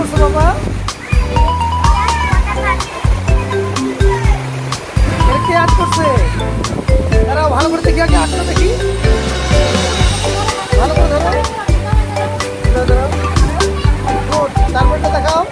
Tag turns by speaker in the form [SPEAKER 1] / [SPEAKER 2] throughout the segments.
[SPEAKER 1] করছো বাবা? কে আর্ট করছে? দাঁড়াও ভালো করে দেখি, আগে আর্টটা দেখি। ভালো করে ধরো, ধরো। গুড, তারপরটা দেখাও।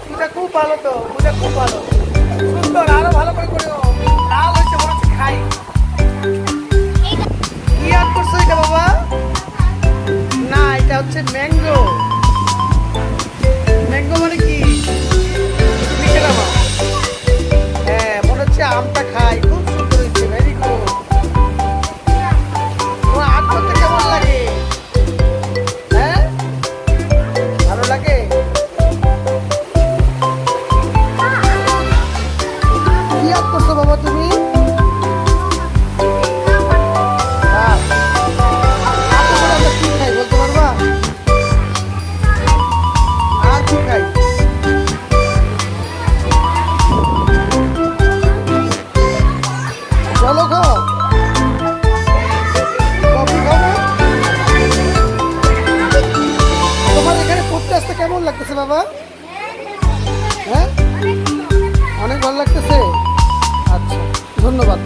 [SPEAKER 1] পূজা খুব ভালো, তো পূজা খুব ভালো, সুন্দর। আরো ভালো করে করো। লাল হয়েছে, মনে হচ্ছে খাই। কি আর্ট করছো এটা বাবা? না, এটা হচ্ছে ম্যাঙ্গো। ম্যাঙ্গো মানে কি? লিখে নাও। হ্যাঁ, মনে হচ্ছে আমটা খাই। খুব সুন্দর হয়েছে, ভেরি গুড। তোমার আর্ট করতে কেমন লাগে? হ্যাঁ, ভালো লাগে। বাবা তুমি কি খাই বলতে পারবা? আর কি খাই? চলো খাও, কফি খাও না? তোমার এখানে পড়তে আসতে কেমন লাগতেছে বাবা? হ্যাঁ, অনেক ভালো লাগতেছে। আচ্ছা, ধন্যবাদ।